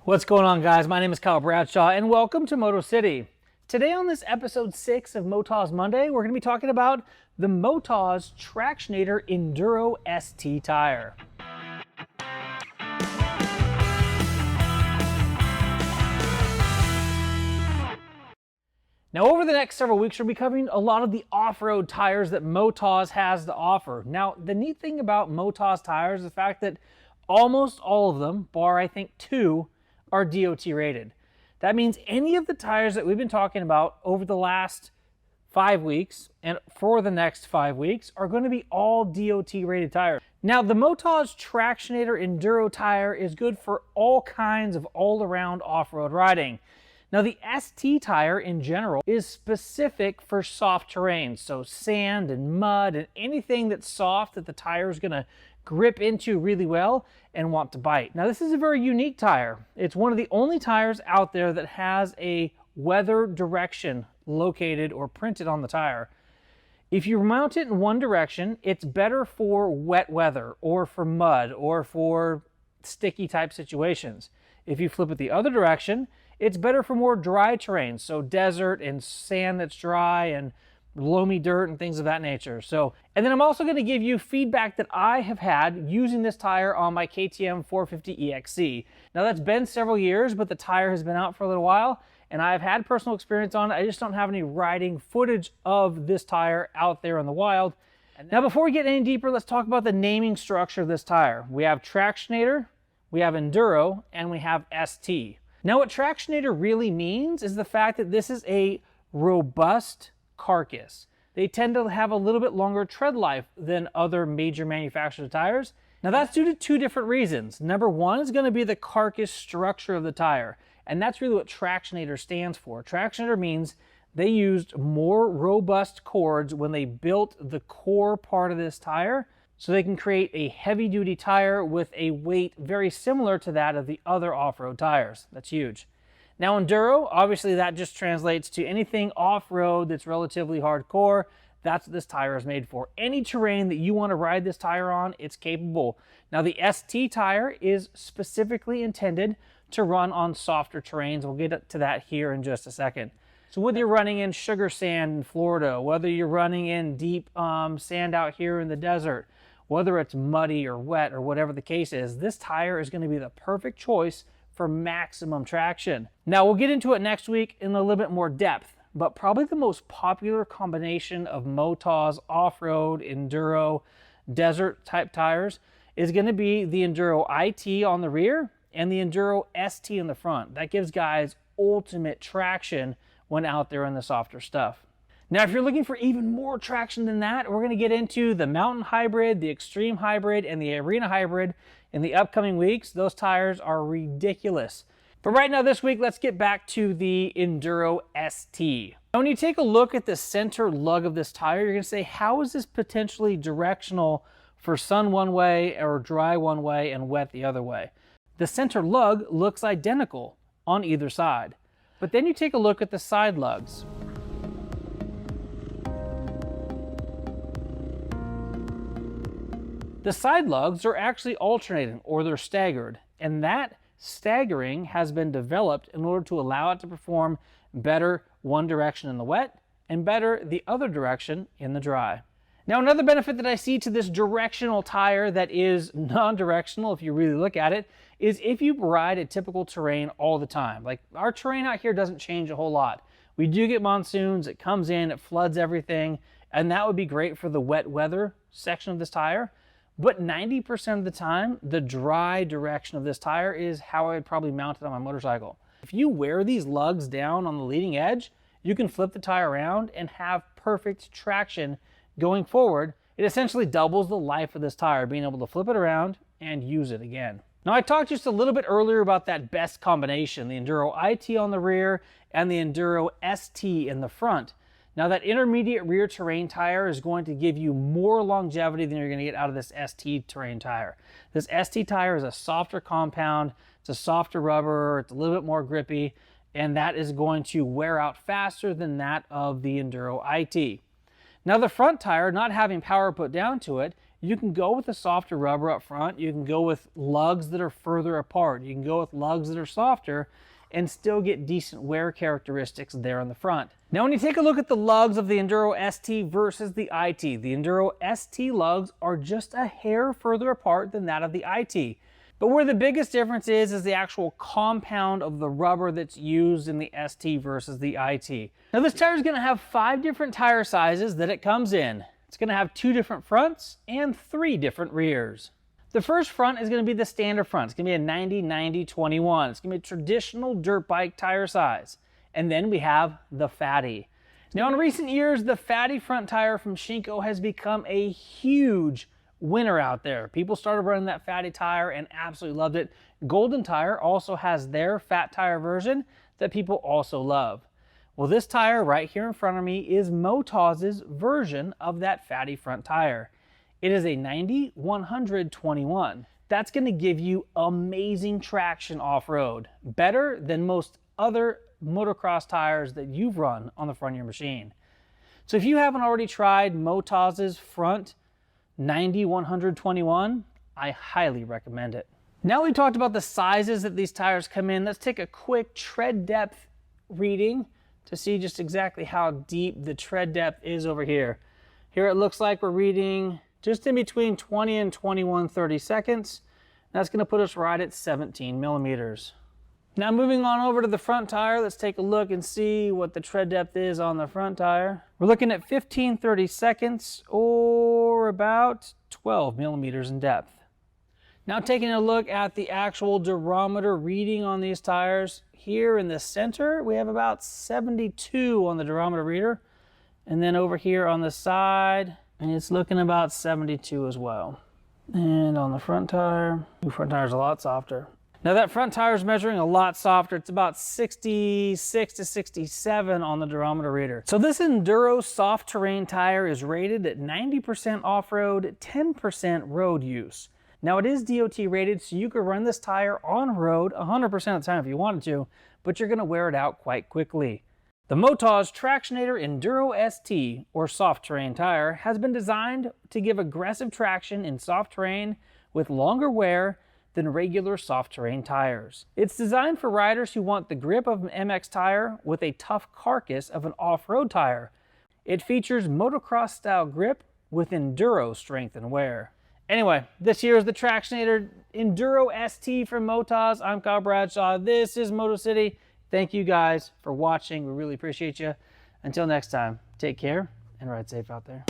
What's going on, guys? My name is Kyle Bradshaw and welcome to MotoCity. Today on this episode 6 of Motoz Monday, we're going to be talking about the Motoz Tractionator Enduro ST tire. Now, over the next several weeks, we'll be covering a lot of the off-road tires that Motoz has to offer. Now, the neat thing about Motoz tires is the fact that almost all of them, bar I think 2, are DOT rated. That means any of the tires that we've been talking about over the last 5 weeks and for the next 5 weeks are going to be all DOT rated tires. Now, the Motoz Tractionator Enduro tire is good for all kinds of all-around off-road riding. Now, the ST tire in general is specific for soft terrain, so sand and mud and anything that's soft that the tire is going to grip into really well and want to bite. Now, this is a very unique tire. It's one of the only tires out there that has a weather direction located or printed on the tire. If you mount it in one direction, it's better for wet weather or for mud or for sticky type situations. If you flip it the other direction, it's better for more dry terrain, so desert and sand that's dry and loamy dirt and things of that nature. And then I'm also going to give you feedback that I have had using this tire on my KTM 450 EXC. Now, that's been several years, but the tire has been out for a little while and I've had personal experience on it. I just don't have any riding footage of this tire out there in the wild. Now, before we get any deeper, let's talk about the naming structure of this tire. We have Tractionator, we have Enduro, and we have ST. Now, what Tractionator really means is the fact that this is a robust carcass. They tend to have a little bit longer tread life than other major manufacturers' tires. Now, that's due to 2 different reasons. Number one is going to be the carcass structure of the tire, and that's really what Tractionator stands for. Tractionator means they used more robust cords when they built the core part of this tire, so they can create a heavy-duty tire with a weight very similar to that of the other off-road tires. That's huge. Now, Enduro, obviously that just translates to anything off-road that's relatively hardcore. That's what this tire is made for. Any terrain that you want to ride this tire on, it's capable. Now, the ST tire is specifically intended to run on softer terrains. We'll get to that here in just a second. So whether you're running in sugar sand in Florida, whether you're running in deep sand out here in the desert, whether it's muddy or wet or whatever the case is, this tire is going to be the perfect choice for maximum traction. Now, we'll get into it next week in a little bit more depth, but probably the most popular combination of Motoz off-road, enduro, desert type tires is going to be the Enduro IT on the rear and the Enduro ST in the front. That gives guys ultimate traction when out there in the softer stuff. Now, if you're looking for even more traction than that, we're going to get into the Mountain Hybrid, the Extreme Hybrid, and the Arena Hybrid in the upcoming weeks. Those tires are ridiculous. But right now, this week, let's get back to the Enduro ST. Now, when you take a look at the center lug of this tire, you're going to say, how is this potentially directional for sun one way or dry one way and wet the other way? The center lug looks identical on either side. But then you take a look at the side lugs. The side lugs are actually alternating, or they're staggered, and that staggering has been developed in order to allow it to perform better one direction in the wet and better the other direction in the dry. Now, another benefit that I see to this directional tire that is non-directional, if you really look at it, is if you ride a typical terrain all the time. Like, our terrain out here doesn't change a whole lot. We do get monsoons, it comes in, it floods everything, and that would be great for the wet weather section of this tire. But 90% of the time, the dry direction of this tire is how I would probably mount it on my motorcycle. If you wear these lugs down on the leading edge, you can flip the tire around and have perfect traction going forward. It essentially doubles the life of this tire, being able to flip it around and use it again. Now, I talked just a little bit earlier about that best combination, the Enduro IT on the rear and the Enduro ST in the front. Now, that intermediate rear terrain tire is going to give you more longevity than you're going to get out of this ST terrain tire. This ST tire is a softer compound, it's a softer rubber, it's a little bit more grippy, and that is going to wear out faster than that of the Enduro IT. Now, the front tire, not having power put down to it, You can go with a softer rubber up front. You can go with lugs that are further apart. You can go with lugs that are softer and still get decent wear characteristics there on the front. Now, when you take a look at the lugs of the Enduro ST versus the IT, the Enduro ST lugs are just a hair further apart than that of the IT. But where the biggest difference is the actual compound of the rubber that's used in the ST versus the IT. Now, this tire is going to have 5 different tire sizes that it comes in. It's going to have 2 different fronts and 3 different rears. The first front is going to be the standard front. It's going to be a 90-90-21. It's going to be a traditional dirt bike tire size. And then we have the Fatty. Now, in recent years, the Fatty front tire from Shinko has become a huge winner out there. People started running that Fatty tire and absolutely loved it. Golden Tire also has their fat tire version that people also love. Well, this tire right here in front of me is Motoz's version of that Fatty front tire. It is a 90-100-21. That's going to give you amazing traction off-road, better than most other motocross tires that you've run on the front of your machine. So if you haven't already tried Motoz's front 90-100-21, I highly recommend it. Now we talked about the sizes that these tires come in, let's take a quick tread depth reading to see just exactly how deep the tread depth is over here. Here it looks like we're reading just in between 20 and 21/32. That's going to put us right at 17 millimeters. Now moving on over to the front tire, let's take a look and see what the tread depth is on the front tire. We're looking at 15/32 or about 12 millimeters in depth. Now taking a look at the actual durometer reading on these tires, here in the center we have about 72 on the durometer reader, and then over here on the side it's looking about 72 as well. And on the front tire, the front tire is a lot softer. Now that front tire is measuring a lot softer. It's about 66 to 67 on the durometer reader. So this Enduro soft terrain tire is rated at 90% off-road, 10% road use. Now it is DOT rated, so you could run this tire on road 100% of the time if you wanted to, but you're going to wear it out quite quickly. The Motoz Tractionator Enduro ST, or soft terrain tire, has been designed to give aggressive traction in soft terrain with longer wear than regular soft terrain tires. It's designed for riders who want the grip of an MX tire with a tough carcass of an off-road tire. It features motocross style grip with enduro strength and wear. Anyway, this here is the Tractionator Enduro ST from Motoz. I'm Kyle Bradshaw. This is MotoCity. Thank you guys for watching. We really appreciate you. Until next time, take care and ride safe out there.